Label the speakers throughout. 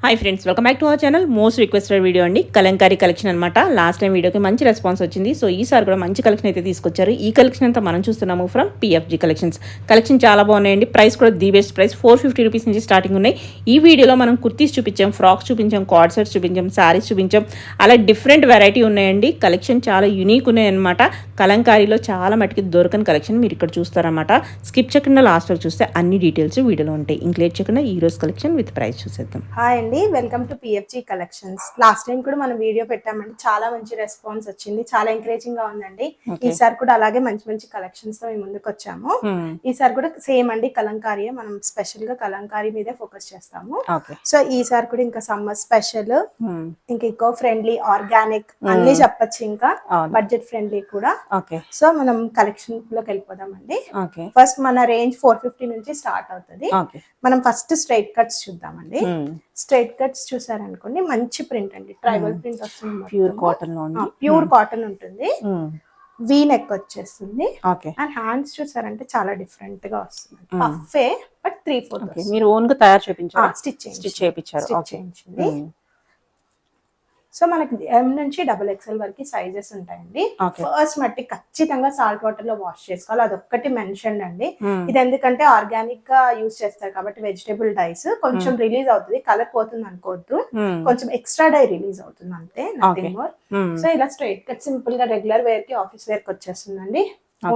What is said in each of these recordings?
Speaker 1: Hi friends, welcome back to our channel. Most requested video అండి, Kalamkari collection అనమాట. Last time వీడియోకి మంచి response వచ్చింది. సో ఈసారి కూడా మంచి కలెక్షన్ అయితే తీసుకొచ్చారు. ఈ కలెక్షన్ అంతా మనం చూస్తున్నాము ఫ్రమ్ పిఎఫ్జీ కలెక్షన్స్. కలెక్షన్ చాలా బాగున్నాయండి. ప్రైస్ కూడా ది బెస్ట్ ప్రైస్, 450 రూపీస్ నుంచి స్టార్టింగ్ ఉన్నాయి. ఈ వీడియోలో మనం కుర్తీస్ చూపించాం, ఫ్రాక్స్ చూపించాం, కార్డ్ సెట్స్ చూపించాం, శారీస్ చూపించాం. అలా డిఫరెంట్ వెరైటీ ఉన్నాయండి. కలెక్షన్ చాలా యూనిక్ ఉన్నాయన్నమాట. కలంకారీలో చాలా మటుకి దొరకని కలెక్షన్ మీరు ఇక్కడ చూస్తారన్నమాట. స్కిప్ చేయకుండా లాస్ట్ వరకు చూస్తే అన్ని డీటెయిల్స్ వీడియోలో ఉంటాయి. ఇంక్లూడ్ చేయకుండా ఈ రోజు కలెక్షన్ విత్ ప్రైస్ చూసేద్దాం.
Speaker 2: హాయ్ అండి, welcome to PFG collections. Last time కూడా మనం వీడియో పెట్టామండి, చాలా మంచి రెస్పాన్స్ వచ్చింది, చాలా ఎంకరేజింగ్ గా ఉందండి. ఈసారి కూడా అలాగే మంచి మంచి కలెక్షన్స్ తో మేము ముందుకు వచ్చాము. ఈసారి కూడా సేమ్ అండి, కలంకారీ మనం స్పెషల్ గా కలంకారీ మీదే ఫోకస్ చేస్తాము. సో ఈసారి కూడా ఇంకా సమ్మర్ స్పెషల్, ఇంకా ఈకో ఫ్రెండ్లీ, ఆర్గానిక్ అన్ని చెప్పొచ్చు, ఇంకా బడ్జెట్ ఫ్రెండ్లీ కూడా. సో మనం కలెక్షన్ లోకి వెళ్ళిపోదామండి. ఫస్ట్ మన రేంజ్ 450 నుంచి స్టార్ట్ అవుతుంది. మనం ఫస్ట్ స్ట్రైట్ కట్స్ చూద్దామండి. స్ట్రైట్ కట్స్ చూసారనుకోండి, మంచి ప్రింట్ అండి, ట్రైబల్ ప్రింట్ వస్తుంది,
Speaker 1: ప్యూర్ కాటన్ లో
Speaker 2: ప్యూర్ కాటన్ ఉంటుంది. వీ నెక్ వచ్చేస్తుంది. అండ్ హ్యాండ్స్ చూసారంటే చాలా డిఫరెంట్ గా వస్తుంది. పఫే బట్ 3/4
Speaker 1: మీరు ఓన్ గా తయారు చేయించారు,
Speaker 2: స్టిచ్
Speaker 1: చేయించింది.
Speaker 2: సో మనకి ఎం నుంచి XXL వరకు సైజెస్ ఉంటాయండి. ఫస్ట్ మట్టి ఖచ్చితంగా సాల్ట్ వాటర్ లో వాష్ చేసుకోవాలి, అదొక్కటి మెన్షన్ అండి. ఇది ఎందుకంటే ఆర్గానిక్ గా యూజ్ చేస్తారు కాబట్టి వెజిటేబుల్ డైస్ కొంచెం రిలీజ్ అవుతుంది, కలర్ పోతుంది అనుకోవద్దు, కొంచెం ఎక్స్ట్రా డై రిలీజ్ అవుతుంది అంతే, నథింగ్ మోర్. సో ఇలా స్ట్రైట్ కట్ సింపుల్ గా రెగ్యులర్ వేర్ కి, ఆఫీస్ వేర్ కి వచ్చేస్తుందండి.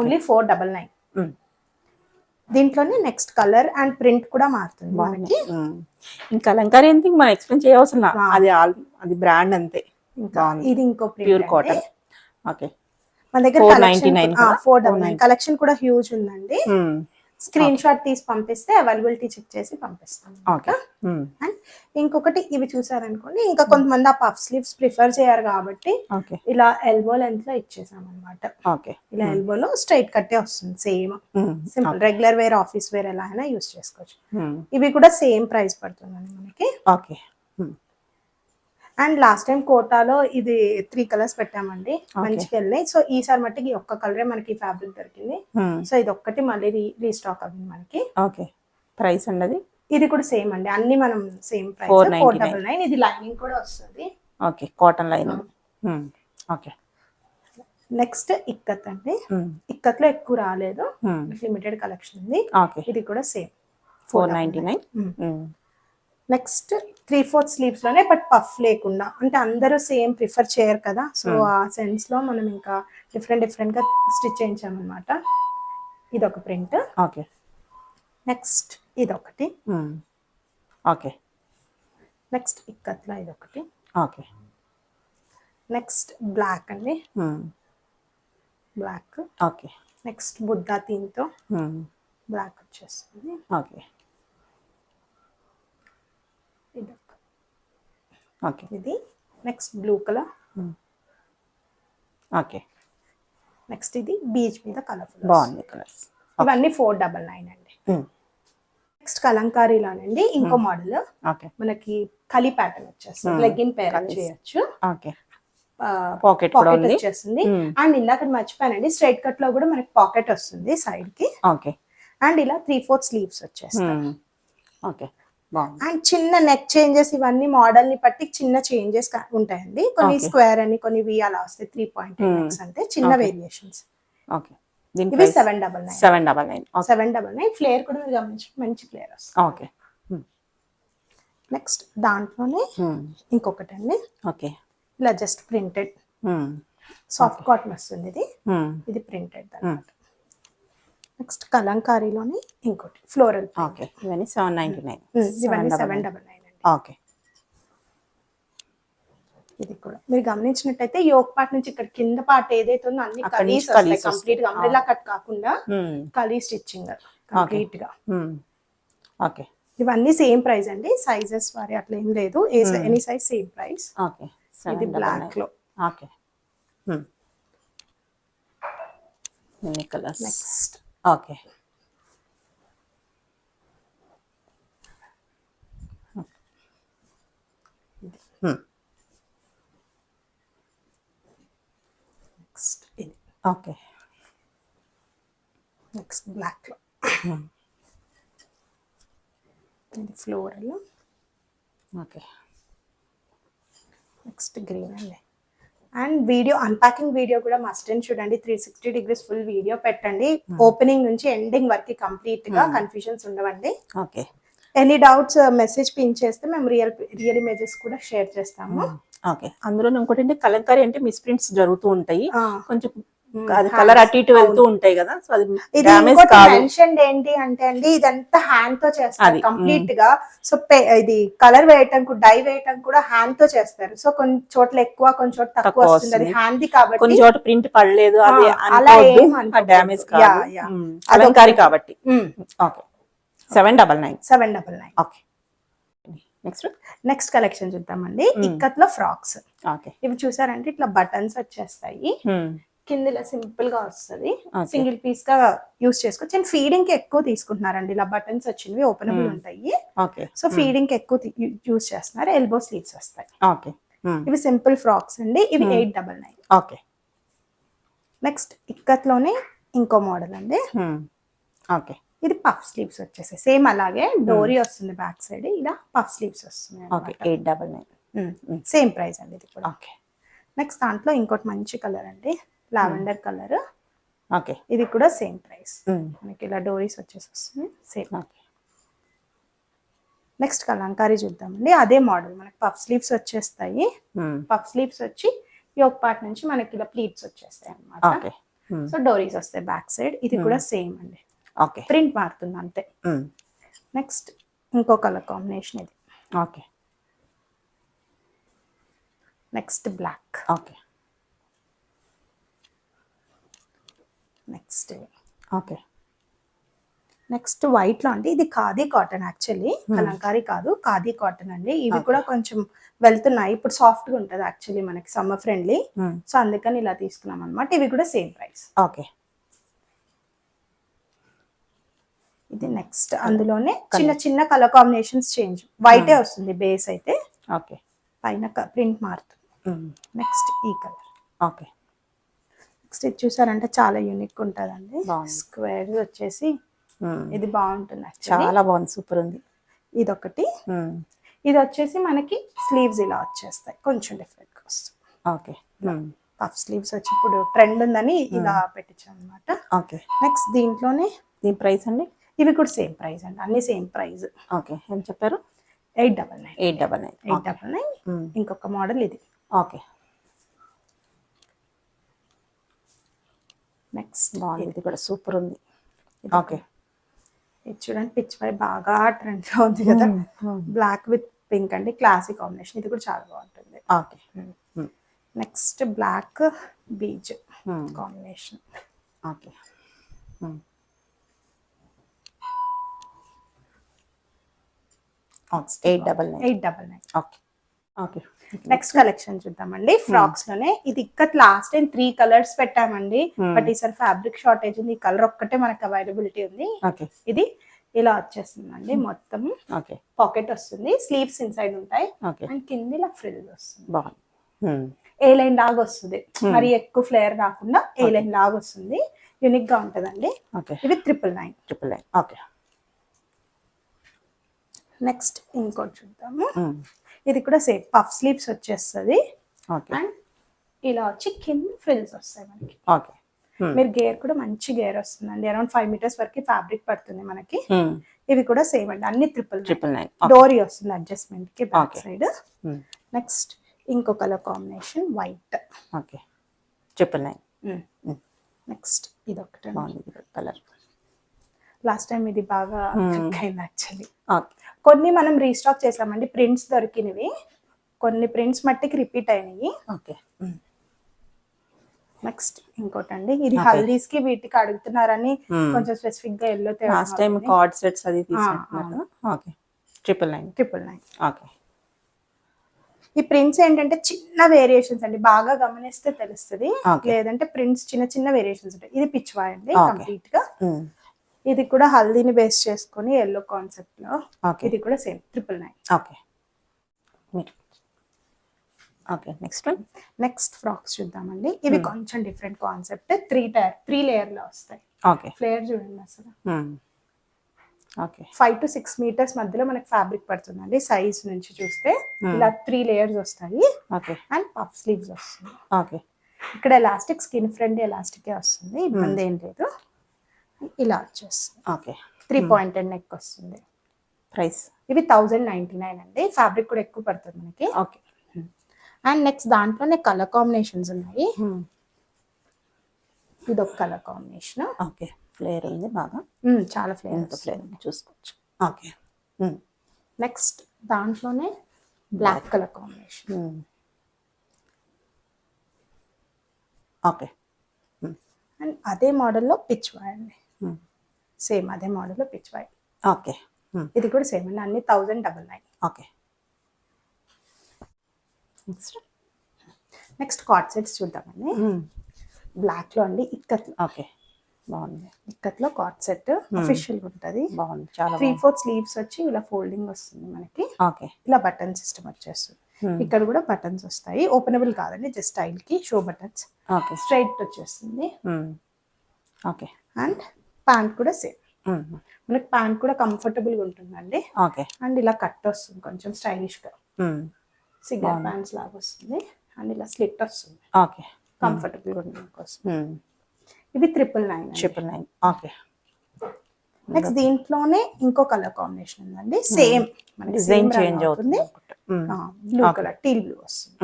Speaker 2: ఓన్లీ 499. దీంట్లోనే నెక్స్ట్ కలర్ అండ్ ప్రింట్ కూడా మారుతుంది మనకి.
Speaker 1: ఇంకా కలంకారీ ఏంటి మనం ఎక్స్ప్లెయిన్ చేయవలసిన, అది బ్రాండ్ అంతే.
Speaker 2: ఇంకా ఇది ఇంకో
Speaker 1: ప్యూర్ కాటన్. ఓకే,
Speaker 2: మన దగ్గర 499 కలెక్షన్ కూడా హ్యూజ్ ఉందండి. స్క్రీన్ షాట్ తీసి పంపిస్తే అవైలబిలిటీ చెక్ చేసి పంపిస్తాం. అండ్ ఇంకొకటి ఇవి చూసారనుకోండి, ఇంకా కొంతమంది ఆ పఫ్ స్లీవ్స్ ప్రిఫర్ చేయరు కాబట్టి ఇలా ఎల్బో లెంత్ లో ఇచ్చేసాం అనమాట. ఇలా ఎల్బోలో స్ట్రైట్ కట్టే వస్తుంది, same simple regular wear, office wear ఎలా అయినా యూస్ చేసుకోవచ్చు. ఇవి కూడా సేమ్ ప్రైస్ పడుతుందండి మనకి. అండ్ లాస్ట్ టైం కోటాలో ఇది 3 కలర్స్ పెట్టామండి, మంచిగా వెళ్ళాయి. సో ఈసారి మట్టికి ఒక్క కలరే మనకి ఫ్యాబ్రిక్ దొరికింది. సో ఇది ఒక్కటి మళ్ళీ రీస్టాక్ అయింది మనకి.
Speaker 1: ప్రైస్ అండి
Speaker 2: ఇది కూడా సేమ్ అండి, అన్ని మనం సేమ్ ప్రైస్ 499. ఇది లైనింగ్ కూడా వస్తుంది.
Speaker 1: Cotton lining.
Speaker 2: నెక్స్ట్ ఇక్కత్ అండి. ఇక్కత్ లో ఎక్కువ రాలేదు, లిమిటెడ్ కలెక్షన్ ఉంది. ఇది కూడా సేమ్ 499. నెక్స్ట్ 3/4 స్లీవ్స్ లోనే, బట్ పఫ్ లేకుండా, అంటే అందరూ సేమ్ ప్రిఫర్ చేయరు కదా. సో ఆ సెన్స్ లో మనం ఇంకా డిఫరెంట్ గా స్టిచ్ చేయించామన్నమాట. ఇది ఒక ప్రింట్. నెక్స్ట్ ఇదొకటి. నెక్స్ట్ ఇక్కత్లో ఇదొకటి. నెక్స్ట్ బ్లాక్ అండి, బ్లాక్. నెక్స్ట్ బుద్ధా థీమ్తో బ్లాక్ వచ్చేస్తుంది. ఇది నెక్స్ట్ బ్లూ కలర్. నెక్స్ట్ ఇది బీచ్ మీద కలర్ఫుల్ బాగుంది కలర్స్. ఇవన్నీ 499 అండి. నెక్స్ట్ కలంకారీలోనండి ఇంకో మోడల్, మనకి కలి ప్యాటర్న్ వచ్చేస్తుంది, లెగ్గిన్ పేర్ చేయొచ్చు, పాకెట్ వచ్చేస్తుంది. అండ్ ఇందాక మర్చిపోయానండి, స్ట్రైట్ కట్ లో కూడా మనకి పాకెట్ వస్తుంది సైడ్ కి. అండ్ ఇలా 3/4 స్లీవ్స్ వచ్చేస్తాయి. అండ్ చిన్న నెక్ చేంజెస్, ఇవన్నీ మోడల్ ని బట్టి చిన్న చేంజెస్ ఉంటాయండి. కొన్ని స్క్వేర్ అని, కొన్ని వి అలా వస్తాయి. 3.8 నెక్స్ అంటే చిన్న వేరియేషన్స్. ఇవి 799. ఫ్లేర్ కూడా మీరు గమనించి మంచి ఫ్లేర్ వస్తుంది. నెక్స్ట్ దాంట్లోనే ఇంకొకటి అండి, ఇలా జస్ట్ ప్రింటెడ్ సాఫ్ట్ కాటన్ వస్తుంది. ఇది ప్రింటెడ్ అన్నమాట. నెక్స్ట్ కలంకారీలోనే ఇంకోటి ఫ్లోరల్.
Speaker 1: ఇవన్నీ 799.
Speaker 2: ఇవన్నీ 799 అండి. ఇది కూడా మీరు గమనించినట్టయితే యోక్ పార్ట్ నుంచి ఇక్కడ కింద పార్ట్ ఏదైతే ఉందో అన్ని కలీస్ వస్తాయి, కంప్లీట్ గా అంబ్రెల్లా కట్ కాకుండా కలీ స్టిచ్చింగ్ కంప్లీట్ గా. ఇవన్నీ సేమ్ ప్రైస్ అండి, సైజెస్ వారి అట్లా ఏం లేదు, ఎనీ సైజ్ సేమ్ ప్రైస్. ఇది బ్లాక్ లో. నెక్స్ట్ నెక్స్ట్ ఇది. నెక్స్ట్ బ్లాక్ లో. ఇది ఫ్లోరల్.
Speaker 1: ఓకే.
Speaker 2: నెక్స్ట్ గ్రీన్ అండి. అండ్ వీడియో అన్పాకింగ్ వీడియో కూడా మస్ట్ అండ్ చూడండి. 360 degrees ఫుల్ వీడియో పెట్టండి. ఓపెనింగ్ నుంచి ఎండింగ్ వరకు కంప్లీట్ గా కన్ఫ్యూజన్స్ ఉండవండి.
Speaker 1: Okay.
Speaker 2: Any doubts message pin చేస్తే మేము రియల్ ఇమేజెస్ కూడా షేర్ చేస్తాము.
Speaker 1: ఓకే. అందులో ఇంకోటి అంటే కలంకారీ అంటే మిస్ప్రింట్స్ జరుగుతూ ఉంటాయి,
Speaker 2: ఆ.
Speaker 1: కొంచెం అది కలర్ అటు ఇటు వెళ్తూ ఉంటాయి కదా, సో అది
Speaker 2: ఇది
Speaker 1: డ్యామేజ్
Speaker 2: ఇంకోటి
Speaker 1: కాదు.
Speaker 2: మెన్షన్ ఏంటి అంటే అండి, ఇదంతా హ్యాండ్ తో చేస్తారు
Speaker 1: అది,
Speaker 2: కంప్లీట్ గా. సో ఇది కలర్ వేయటం డై వేయటం కూడా హ్యాండ్ తో చేస్తారు. సో కొన్ని చోట్ల ఎక్కువ, కొన్ని చోట్ల తక్కువ
Speaker 1: తక్కువ
Speaker 2: వస్తుంది. అది
Speaker 1: వస్తుంది.
Speaker 2: హ్యాండ్ ది కాబట్టి
Speaker 1: కొన్ని చోట ప్రింట్ పడలేదు, అది
Speaker 2: అలా
Speaker 1: అనుకోవద్దు,
Speaker 2: ఏం
Speaker 1: ఆ
Speaker 2: అనుకోవద్దు.
Speaker 1: డ్యామేజ్
Speaker 2: యా,
Speaker 1: కాదు.
Speaker 2: యా.
Speaker 1: కలంకారీ కాబట్టి. Okay. 799.
Speaker 2: 799.
Speaker 1: Okay. Next
Speaker 2: next collection చూద్దామండి. ఇక్కత్ లో ఫ్రాక్స్.
Speaker 1: ఓకే.
Speaker 2: ఇవి చూసారంటే ఇట్లా బటన్స్ వచ్చేస్తాయి, కింద ఇలా సింపుల్ గా వస్తుంది. సింగిల్ పీస్ గా యూస్ చేసుకోవచ్చు. అండ్ ఫీడింగ్ కి ఎక్కువ తీసుకుంటున్నారండి. ఇలా బటన్స్ వచ్చినవి ఓపెనబుల్ ఉంటాయి.
Speaker 1: ఓకే.
Speaker 2: సో ఫీడింగ్ కి ఎక్కువ యూస్ చేస్తున్నారు. ఎల్బో స్లీవ్స్ వస్తాయి.
Speaker 1: ఓకే.
Speaker 2: ఇవి సింపుల్ ఫ్రాక్స్ అండి. ఇవి 899.
Speaker 1: ఓకే.
Speaker 2: నెక్స్ట్ ఇక్కత్ లోనే ఇంకో మోడల్ అండి.
Speaker 1: ఓకే.
Speaker 2: ఇది పఫ్ స్లీవ్స్ వచ్చేసాయి. సేమ్ అలాగే డోరీ వస్తుంది బ్యాక్ సైడ్, ఇలా పఫ్ స్లీవ్స్ వస్తుంది.
Speaker 1: ఓకే. 899.
Speaker 2: సేమ్ ప్రైస్ అండి ఇది కూడా.
Speaker 1: ఓకే.
Speaker 2: నెక్స్ట్ దాంట్లో ఇంకోటి మంచి కలర్ అండి, లావెండర్ కలర్.
Speaker 1: ఓకే.
Speaker 2: ఇది కూడా సేమ్ ప్రైస్. మనకి ఇలా డోరీస్ వచ్చేసి వస్తుంది సేమ్.
Speaker 1: ఓకే.
Speaker 2: నెక్స్ట్ కలంకారీ చూద్దామండి. అదే మోడల్, మనకి పఫ్ స్లీవ్స్ వచ్చేస్తాయి. పఫ్ స్లీవ్స్ వచ్చి యోక్ పార్ట్ నుంచి మనకి ఇలా ప్లీట్స్ వచ్చేస్తాయి అన్నమాట.
Speaker 1: ఓకే.
Speaker 2: సో డోరీస్ వస్తాయి బ్యాక్ సైడ్. ఇది కూడా సేమ్ అండి.
Speaker 1: ఓకే.
Speaker 2: ప్రింట్ మారుతుంది అంతే. నెక్స్ట్ ఇంకో కలర్ కాంబినేషన్ ఇది.
Speaker 1: Okay.
Speaker 2: Next black.
Speaker 1: Okay.
Speaker 2: Next
Speaker 1: okay.
Speaker 2: Next white లో అండి. ఇది ఖాదీ కాటన్, యాక్చువల్లీ కలంకారీ కాదు, ఖాదీ కాటన్ అండి. ఇవి కూడా కొంచెం వెళ్తున్నాయి ఇప్పుడు, సాఫ్ట్ గా ఉంటది యాక్చువల్లీ, మనకి సమ్మర్ ఫ్రెండ్లీ. సో అందుకని ఇలా తీసుకున్నాం అనమాట. ఇవి కూడా సేమ్ ప్రైస్.
Speaker 1: ఓకే.
Speaker 2: ఇది నెక్స్ట్, అందులోనే చిన్న చిన్న కలర్ కాంబినేషన్స్ చేంజ్. వైటే వస్తుంది బేస్ అయితే,
Speaker 1: ఓకే.
Speaker 2: పైన ప్రింట్ మారుతుంది. నెక్స్ట్ ఈ కలర్.
Speaker 1: ఓకే.
Speaker 2: నెక్స్ట్ ఇది చూసారంటే చాలా యూనిక్ ఉంటుందండి. స్క్వేర్ వచ్చేసి ఇది బాగుంటుంది,
Speaker 1: చాలా బాగుంది, సూపర్ ఉంది.
Speaker 2: ఇదొకటి. ఇది వచ్చేసి మనకి స్లీవ్స్ ఇలా వచ్చేస్తాయి, కొంచెం డిఫరెంట్ గా వస్తుంది.
Speaker 1: ఓకే.
Speaker 2: పఫ్ స్లీవ్స్ వచ్చి ఇప్పుడు ట్రెండ్ ఉందని ఇలా పెట్టించాం అనమాట.
Speaker 1: ఓకే.
Speaker 2: నెక్స్ట్ దీంట్లోనే
Speaker 1: దీని ప్రైస్ అండి?
Speaker 2: ఇవి కూడా సేమ్ ప్రైస్ అండి, అన్ని సేమ్ ప్రైస్.
Speaker 1: ఓకే. ఏం చెప్పారు?
Speaker 2: 899.
Speaker 1: 899.
Speaker 2: ఇంకొక మోడల్ ఇది.
Speaker 1: ఓకే.
Speaker 2: నెక్స్ట్
Speaker 1: బాగుంది, ఇది కూడా సూపర్ ఉంది. ఓకే.
Speaker 2: ఇది చూడండి, పిచ్ పై బాగా ట్రెండ్ గా ఉంది కదా, బ్లాక్ విత్ పింక్ అండి, క్లాసిక్ కాంబినేషన్. ఇది కూడా చాలా బాగుంటుంది.
Speaker 1: Okay.
Speaker 2: Next black beige combination.
Speaker 1: Okay.
Speaker 2: 899.
Speaker 1: Okay. Okay.
Speaker 2: Next collection చూద్దామండి. ఫ్రాక్స్ లోనే ఇది ఇక్కత్ లాస్ట్ టైం 3 కలర్స్ పెట్టామండి, బట్ ఈసారి ఫ్యాబ్రిక్ షార్టేజ్ ఉంది. ఈ కలర్ ఒక్కటే మనకి అవైలబిలిటీ ఉంది.
Speaker 1: ఓకే.
Speaker 2: ఇది ఇలా వచ్చేస్తుందండి, మొత్తం
Speaker 1: ఓకే.
Speaker 2: పాకెట్ వస్తుంది, స్లీవ్స్ ఇన్సైడ్ ఉంటాయి,
Speaker 1: ఓకే.
Speaker 2: అండ్ కింద ఇలా ఫ్రిల్ వస్తుంది.
Speaker 1: బాగుంది.
Speaker 2: ఏ లైన్ లాగా వస్తుంది, మరి ఎక్కువ ఫ్లేయర్ రాకుండా ఏ లైన్ లాగా వస్తుంది. యూనిక్ గా ఉంటదండి.
Speaker 1: ఓకే.
Speaker 2: ఇది 999.
Speaker 1: ఓకే.
Speaker 2: నెక్స్ట్ ఇంకోటి చూద్దాము. ఇది కూడా సేమ్ పఫ్ స్లీవ్స్ వచ్చేస్తుంది,
Speaker 1: ఓకే.
Speaker 2: అండ్ ఇలా వచ్చి కింద ఫ్రిల్స్ వస్తాయి మనకి.
Speaker 1: ఓకే.
Speaker 2: మీరు గేర్ కూడా మంచి గేర్ వస్తుందండి, అరౌండ్ 5 meters వరకు ఫ్యాబ్రిక్ పడుతుంది మనకి. ఇవి కూడా సేమ్ అండి, అన్ని 999. డోరీ వస్తుంది అడ్జస్ట్మెంట్ కి బ్యాక్ సైడ్. నెక్స్ట్ ఇంకో colour combination white.
Speaker 1: Okay. 999.
Speaker 2: Next ఇది ఒకటి
Speaker 1: కలర్.
Speaker 2: లాస్ట్ టైం ఇది బాగా క్లిక్ అయింది యాక్చువల్లీ.
Speaker 1: ఓకే.
Speaker 2: కొన్ని మనం రీస్టాక్ చేసామండి, ప్రింట్స్ దొరికినవి, కొన్ని ప్రింట్స్ మట్టికి రిపీట్ అయినాయి.
Speaker 1: ఓకే.
Speaker 2: నెక్స్ట్ ఇంకోటి అండి, ఇది హల్దీస్ కి వీటికి అడుగుతున్నారని కొంచెం స్పెసిఫిక్ గా yellow
Speaker 1: last time card sets అది తీసుకుంటున్నారు. ఓకే. 999. ఓకే.
Speaker 2: ఈ ప్రింట్స్ ఏంటంటే చిన్న వేరియేషన్స్ అండి, బాగా గమనిస్తే తెలుస్తుంది, లేదంటే ప్రింట్స్ చిన్న చిన్న వేరియేషన్స్ ఉంటాయి. ఇది పిచ్వాయ్ అండి కంప్లీట్ గా. ఇది కూడా హల్దీని బేస్ చేసుకొని ఎల్లో కాన్సెప్ట్ లో. ఇది కూడా same 999.
Speaker 1: Okay. Okay.
Speaker 2: Next frocks చూద్దామండి. ఇవి కొంచెం డిఫరెంట్ కాన్సెప్ట్, 3 లేయర్ లో వస్తాయి.
Speaker 1: ఓకే.
Speaker 2: ఫ్లేయర్ చూడండి అసలు.
Speaker 1: ఓకే
Speaker 2: 5 to 6 మీటర్స్ మధ్యలో మనకి ఫ్యాబ్రిక్ పడుతుందండి. సైజ్ నుంచి చూస్తే ఇలా 3 లేయర్స్ వస్తాయి
Speaker 1: ఓకే
Speaker 2: అండ్ పఫ్ స్లీవ్స్ వస్తుంది.
Speaker 1: ఓకే
Speaker 2: ఇక్కడ ఎలాస్టిక్ స్కిన్ ఫ్రెండ్లీ ఎలాస్టికే వస్తుంది, ఇబ్బంది ఏం లేదు. ఇలా వచ్చేస్తుంది.
Speaker 1: ఓకే
Speaker 2: 3 పాయింటెడ్ నెక్ వస్తుంది.
Speaker 1: ప్రైస్
Speaker 2: ఇవి 1099 అండి. ఫ్యాబ్రిక్ కూడా ఎక్కువ పడుతుంది మనకి.
Speaker 1: ఓకే
Speaker 2: అండ్ నెక్స్ట్ దాంట్లోనే కలర్ కాంబినేషన్స్ ఉన్నాయి. ఇది ఒక కలర్ కాంబినేషన్.
Speaker 1: ఓకే ఫ్లేర్ ఉంది బాగా,
Speaker 2: చాలా ఫ్లేవర్
Speaker 1: ఫ్లేర్ చూసుకోవచ్చు. ఓకే
Speaker 2: నెక్స్ట్ దాంట్లోనే black colour combination.
Speaker 1: Okay
Speaker 2: and అదే మోడల్లో పిచ్ వై అండి. సేమ్ అదే మోడల్లో పిచ్ వై.
Speaker 1: ఓకే
Speaker 2: ఇది కూడా సేమ్ అండి, అన్ని 1099.
Speaker 1: ఓకే
Speaker 2: నెక్స్ట్ కార్డ్ సెట్స్ చూద్దామండి. బ్లాక్లో అండి ఇక్కత్లో.
Speaker 1: ఓకే బాగుంది.
Speaker 2: ఇక్కత్లో కార్డ్ సెట్ అఫీషియల్గా ఉంటుంది.
Speaker 1: బాగుంది చాలా.
Speaker 2: 3/4 స్లీవ్స్ వచ్చి ఇలా ఫోల్డింగ్ వస్తుంది మనకి.
Speaker 1: ఓకే
Speaker 2: ఇలా బటన్ సిస్టమ్ వచ్చేస్తుంది. ఇక్కడ కూడా బటన్స్ వస్తాయి, ఓపెనబుల్ కాదండి, జస్ట్ స్టైల్ కి షో బటన్స్.
Speaker 1: ఓకే
Speaker 2: స్ట్రైట్ వచ్చేస్తుంది.
Speaker 1: ఓకే
Speaker 2: అండ్ ప్యాంట్ కూడా సేమ్. మనకి ప్యాంట్ కూడా కంఫర్టబుల్ గా ఉంటుందండి.
Speaker 1: ఓకే
Speaker 2: అండ్ ఇలా కట్ వస్తుంది, కొంచెం స్టైలిష్ గా సిగర్ ప్యాంట్స్ లాగా వస్తుంది. అండ్ ఇలా స్లిట్ వస్తుంది,
Speaker 1: ఓకే
Speaker 2: కంఫర్టబుల్ గా ఉండడం కోసం. ఇవి 999.
Speaker 1: ఓకే
Speaker 2: నెక్స్ట్ దీంట్లోనే ఇంకో కలర్ కాంబినేషన్ ఉందండి. సేమ్
Speaker 1: డిజైన్ చేంజ్ అవుతుంది.
Speaker 2: బ్లూ కలర్, టీల్ బ్లూ వస్తుంది.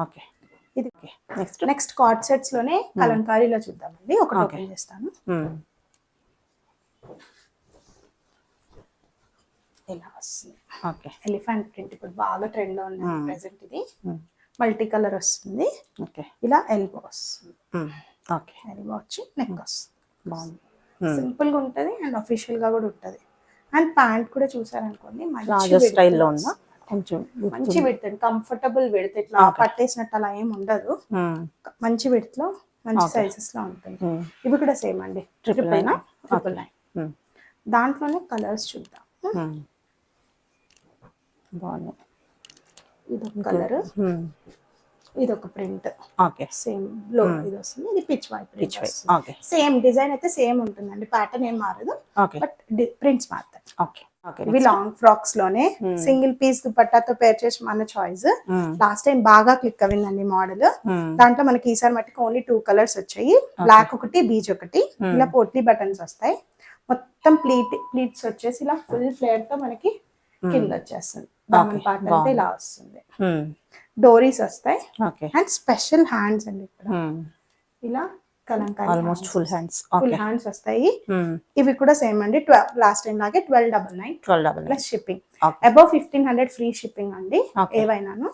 Speaker 1: ఓకే
Speaker 2: ఇది నెక్స్ట్ కార్డ్ సెట్స్ లోనే కలంకారీలో చూద్దామండి. ఒకటి ఓపెన్ చేస్తాను. ఇలా వస్తుంది.
Speaker 1: ఓకే
Speaker 2: ఎలిఫెంట్ ప్రింట్ ఇప్పుడు బాగా ట్రెండ్ లో ఉంది ప్రెసెంట్. ఇది మల్టీ కలర్ వస్తుంది.
Speaker 1: ఓకే
Speaker 2: ఇలా ఎల్బో వస్తుంది.
Speaker 1: ఓకే
Speaker 2: ఎల్బో వచ్చి నెక్ వస్తుంది.
Speaker 1: బాగుంది.
Speaker 2: సింపుల్ గా ఉంటది అండ్ అఫీషియల్ గా కూడా ఉంటది. అండ్ ప్యాంట్ కూడా చూసారనుకోండి
Speaker 1: రాజా స్టైల్లో ఉందా, కొంచెం
Speaker 2: మంచి విడత, కంఫర్టబుల్ విడత, ఇట్లా పట్టేసినట్టు అలా ఏం ఉండదు. మంచి విడత్ లో మంచి సైజెస్ లో ఉంటుంది. ఇవి కూడా సేమ్ అండి, 999. దాంట్లోనే కలర్స్ చూద్దాం.
Speaker 1: బాగుంది.
Speaker 2: ఇది ఒక కలర్, ఇది ఒక ప్రింట్.
Speaker 1: ఓకే
Speaker 2: సేమ్ లో ఇది వస్తుంది. ఇది పిచ్ వై ప్రింట్.
Speaker 1: ఓకే
Speaker 2: సేమ్ డిజైన్ అయితే సేమ్ ఉంటుందండి, ప్యాటర్న్ ఏం మారదు, బట్ ప్రింట్స్ మారుతాయి.
Speaker 1: ఓకే ఓకే
Speaker 2: ఇవి లాంగ్ ఫ్రాక్స్ లోనే సింగిల్ పీస్ దుపట్టాతో పేర్ చేసి మన చాయిస్. లాస్ట్ టైం బాగా క్లిక్ అయిందండి మోడల్. దాంట్లో మనకి ఈసారి మట్టికి ఓన్లీ 2 కలర్స్ వచ్చాయి, బ్లాక్ ఒకటి, బీచ్ ఒకటి. ఇలా పోట్లీ బటన్స్ వస్తాయి. మొత్తం ప్లీట్స్ వచ్చేసి ఇలా ఫుల్ ఫ్లేర్ తో మనకి కింద వచ్చేస్తుంది. దామన్ పార్ట్ అంతా ఇలా వస్తుంది. డోరీస్ వస్తాయి. అండ్ స్పెషల్ హ్యాండ్స్ అండి ఇక్కడ. ఇలా కలంకారీ
Speaker 1: ఆల్మోస్ట్ ఫుల్ హ్యాండ్స్
Speaker 2: వస్తాయి. ఇవి కూడా సేమ్ అండి, లాస్ట్ టైం లాగే 1299 plus shipping. Above 1500 free shipping అండి ఏవైనాను.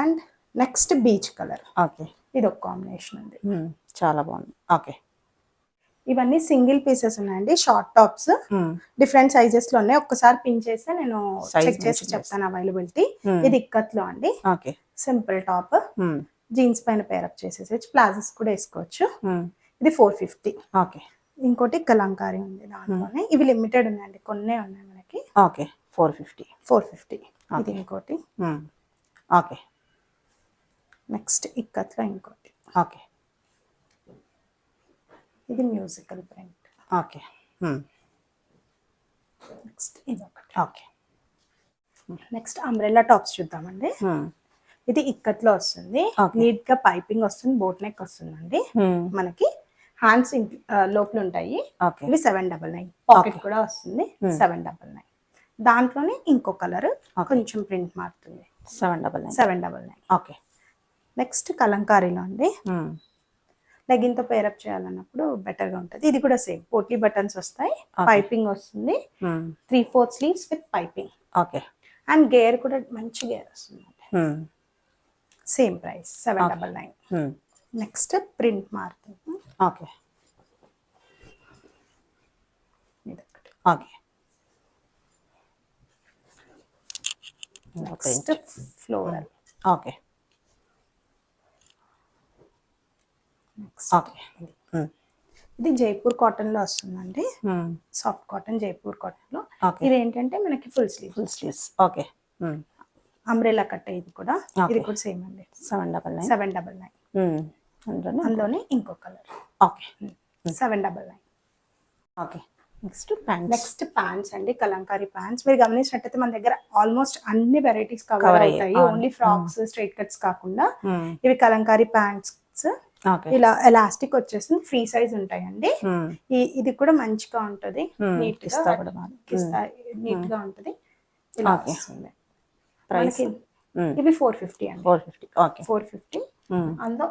Speaker 2: And next beach colour.
Speaker 1: Okay
Speaker 2: ఇది ఒక కాంబినేషన్ అండి,
Speaker 1: చాలా బాగుంది. ఓకే
Speaker 2: ఇవన్నీ సింగిల్ పీసెస్ ఉన్నాయండి, షార్ట్ టాప్స్. డిఫరెంట్ సైజెస్ లో ఉన్నాయి. ఒక్కసారి పిన్ చేస్తే నేను చెక్ చేసి చెప్తాను అవైలబిలిటీ. ఇది ఇక్కత్లో అండి.
Speaker 1: ఓకే
Speaker 2: సింపుల్ టాప్, జీన్స్ పైన పేరప్ చేసేసి ప్లాజోస్ కూడా వేసుకోవచ్చు. ఇది 450.
Speaker 1: ఓకే
Speaker 2: ఇంకోటి కలంకారీ ఉంది దాంట్లోనే. ఇవి లిమిటెడ్ ఉన్నాయండి, కొన్నే ఉన్నాయి మనకి.
Speaker 1: ఓకే 450.
Speaker 2: ఇది ఇంకోటి.
Speaker 1: ఓకే
Speaker 2: నెక్స్ట్ ఇక్కత్లో ఇంకోటి.
Speaker 1: ఓకే
Speaker 2: ఇది మ్యూజికల్ ప్రింట్.
Speaker 1: ఓకే
Speaker 2: నెక్స్ట్ ఇది ఒకటి.
Speaker 1: ఓకే
Speaker 2: నెక్స్ట్ అంబ్రెల్లా టాప్స్ చూద్దామండి. ఇది ఇక్కత్లో వస్తుంది. నీట్ గా పైపింగ్ వస్తుంది, బోట్ నెక్ వస్తుందండి. మనకి హ్యాండ్స్ లోపల ఉంటాయి. ఇవి 799. పాకెట్ కూడా వస్తుంది 799. దాంట్లోనే ఇంకో కలర్ కొంచెం ప్రింట్ మారుతుంది, 799.
Speaker 1: ఓకే
Speaker 2: నెక్స్ట్ కలంకారీలో అండి. లెగిన్ తో పేరప్ చేయాలన్నప్పుడు బెటర్ గా ఉంటుంది. ఇది కూడా సేమ్ పోట్లీ బటన్స్ వస్తాయి, పైపింగ్ వస్తుంది. 3/4 sleeves with piping.
Speaker 1: Okay
Speaker 2: and gear కూడా మంచి గేర్ వస్తుంది. Same price 799. నెక్స్ట్ ప్రింట్ మారుతుంది.
Speaker 1: ఓకే
Speaker 2: ఇదొకటి.
Speaker 1: Okay
Speaker 2: next floral.
Speaker 1: Okay okay
Speaker 2: ఇది జైపూర్ కాటన్ లో వస్తుందండి, సాఫ్ట్ కాటన్ జైపూర్ కాటన్ లో. ఇది ఏంటంటే మనకి full sleeves.
Speaker 1: Okay
Speaker 2: umbrella cut. ఇది కూడా సేమ్ అండి, 799. అందులోనే ఇంకో colour.
Speaker 1: Okay
Speaker 2: 799.
Speaker 1: Okay next pant.
Speaker 2: Next pants అండి, కలంకారీ ప్యాంట్స్. మీరు గమనించినట్టయితే మన దగ్గర ఆల్మోస్ట్ అన్ని వెరైటీస్ కవర్
Speaker 1: Cover
Speaker 2: అవుతాయి.
Speaker 1: అయ్యాయి.
Speaker 2: ఓన్లీ ఫ్రాక్స్ స్ట్రైట్ కట్స్ కాకుండా ఇవి కలంకారీ ప్యాంట్స్.
Speaker 1: ఓకే.
Speaker 2: ఇలా ఎలాస్టిక్ వచ్చేసి ఫ్రీ సైజ్ ఉంటాయండి. ఇది కూడా మంచిగా ఉంటది, నీట్ నీట్ గా ఉంటది. ఇలా వస్తుంది.
Speaker 1: ప్రైస్
Speaker 2: ఇవి 450 అండి.
Speaker 1: 450. ఓకే.
Speaker 2: 450. అందులో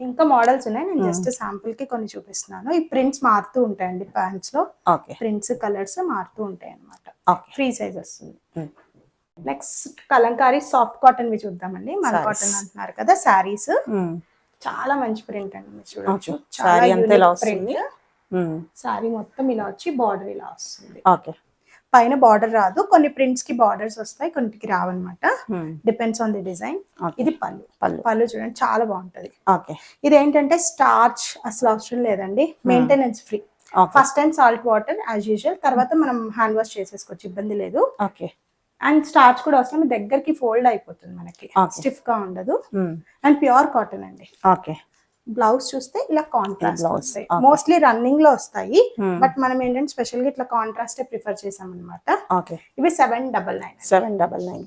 Speaker 2: ఇంకా మోడల్స్ ఉన్నాయి, నేను జస్ట్ శాంపుల్ కి కొన్ని చూపిస్తున్నాను. ఈ ప్రింట్స్ మారుతూ ఉంటాయండి ప్యాంట్స్ లో.
Speaker 1: ఓకే.
Speaker 2: ప్రింట్స్ కలర్స్ మారుతూ ఉంటాయి అన్నమాట.
Speaker 1: ఓకే.
Speaker 2: ఫ్రీ సైజ్ వస్తుంది. నెక్స్ట్ కలంకారీ సాఫ్ట్ కాటన్ వి చూద్దామండి. మన కాటన్ అంటున్నారు కదా, శారీస్. చాలా మంచి ప్రింట్ అండి, మీరు చూడొచ్చు. చాలా ప్రింట్. శారీ మొత్తం ఇలా వచ్చి బార్డర్ ఇలా వస్తుంది.
Speaker 1: ఓకే.
Speaker 2: పైన బార్డర్ రాదు, కొన్ని ప్రింట్స్ కి బార్డర్స్ వస్తాయి, కొన్నిటికి రావన్నమాట. Depends on the design. ఇది పళ్ళు చూడండి, చాలా బాగుంటది.
Speaker 1: ఓకే.
Speaker 2: ఇది ఏంటంటే స్టార్చ్ అసలు అవసరం లేదండి, maintenance free. First time salt water as usual, తర్వాత మనం హ్యాండ్ వాష్ చేసేసుకోవచ్చు, ఇబ్బంది లేదు.
Speaker 1: ఓకే.
Speaker 2: అండ్ స్టార్చ్ కూడా అవసరం, దగ్గరికి ఫోల్డ్ అయిపోతుంది మనకి, స్టిఫ్ గా ఉండదు. అండ్ ప్యూర్ కాటన్ అండి.
Speaker 1: ఓకే.
Speaker 2: బ్లౌజ్ చూస్తే ఇలా కాంట్రాస్ట్ వస్తాయి, మోస్ట్లీ రన్నింగ్ లో వస్తాయి, బట్ మనం ఏంటంటే స్పెషల్ గా ఇట్లా కాంట్రాస్ట్ ప్రిఫర్ చేసాం అనమాట.
Speaker 1: ఓకే.
Speaker 2: ఇవి 799.
Speaker 1: 799.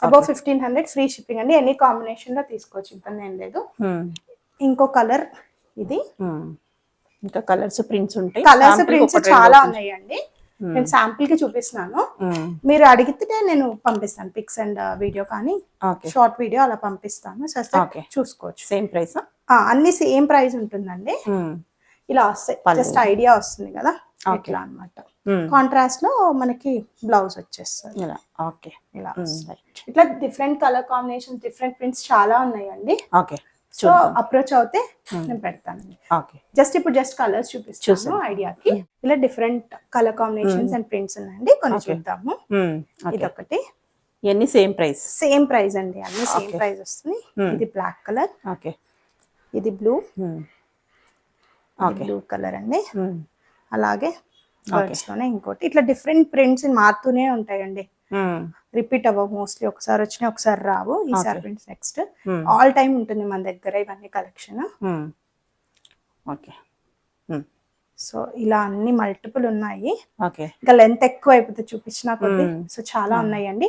Speaker 2: అబౌవ్ 1500 ఫ్రీ షిప్పింగ్ అండి. ఎనీ కాంబినేషన్ లో తీసుకోవచ్చు, ఇబ్బంది ఏం లేదు. ఇంకో కలర్ ఇది.
Speaker 1: ఇంకా కలర్స్ ప్రింట్స్ ఉంటాయి.
Speaker 2: కలర్స్ ప్రింట్స్ చాలా ఉన్నాయండి, నేను శాంపుల్ కి చూపిస్తున్నాను. మీరు అడిగితే నేను పంపిస్తాను పిక్స్ అండ్ వీడియో, కానీ షార్ట్ వీడియో అలా పంపిస్తాను, చూసుకోవచ్చు.
Speaker 1: Same price?
Speaker 2: అన్ని సేమ్ ప్రైస్ ఉంటుందండి. ఇలా వస్తాయి, జస్ట్ ఐడియా వస్తుంది కదా, ఇట్లా అన్నమాట. కాంట్రాస్ట్ లో మనకి బ్లౌజ్ వచ్చేస్తుంది ఇలా.
Speaker 1: ఓకే.
Speaker 2: ఇలా ఇట్లా different colour combination, different prints చాలా ఉన్నాయండి.
Speaker 1: ఓకే.
Speaker 2: సో అప్రోచ్ అవుతే నేను పెడతానండి. జస్ట్ కలర్స్ చూపిస్తాను ఐడియాకి. ఇలా different colour combinations and prints ఉన్నాయండి, కొన్ని చూద్దాము. ఇదొకటి.
Speaker 1: ఇవన్నీ సేమ్ ప్రైస్?
Speaker 2: సేమ్ ప్రైస్ అండి, అన్ని సేమ్ ప్రైస్ వస్తుంది. ఇది బ్లాక్ కలర్.
Speaker 1: ఓకే.
Speaker 2: ఇది బ్లూ. బ్లూ కలర్ అండి. అలాగే బర్డ్స్ లోనే ఇంకోటి. ఇట్లా డిఫరెంట్ ప్రింట్స్ మారుతూనే ఉంటాయండి, రిపీట్ అవ్వవు. మోస్ట్లీ ఒకసారి వచ్చినాయి, ఒకసారి రావు. ఈసారి ప్రింట్స్ నెక్స్ట్ ఆల్ టైమ్ ఉంటుంది మన దగ్గర ఇవన్నీ కలెక్షన్.
Speaker 1: ఓకే.
Speaker 2: సో ఇలా అన్ని మల్టిపుల్ ఉన్నాయి.
Speaker 1: ఓకే.
Speaker 2: ఇంకా లెంత్ ఎక్కువ అయిపోతే చూపించినా కొద్ది. సో చాలా ఉన్నాయండి.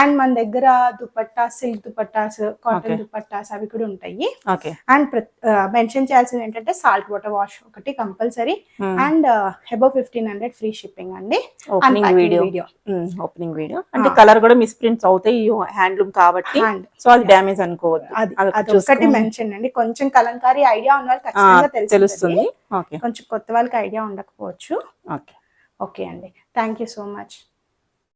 Speaker 2: అండ్ మన దగ్గర దుపట్టా, సిల్క్ దుపట్టాస్, కాటన్ దుపట్టాస్ అవి కూడా ఉంటాయి. అండ్ మెన్షన్ చేయాల్సింది ఏంటంటే సాల్ట్ వాటర్ వాష్ ఒకటి compulsory. And above 1500 free shipping అండి.
Speaker 1: ఓపెనింగ్ వీడియో అంటే కలర్ కూడా మిస్ ప్రింట్స్ అవుతాయి, హ్యాండ్లూమ్ కాబట్టి, సో అది డ్యామేజ్ అనుకోవద్దు.
Speaker 2: అది ఒకటి మెన్షన్ అండి. కొంచెం కలంకారీ ఐడియా ఉన్న వాళ్ళు ఖచ్చితంగా తెలుస్తుంది, కొంచెం కొత్త వాళ్ళకి ఐడియా ఉండకపోవచ్చు. ఓకే అండి, థ్యాంక్ యూ సో మచ్.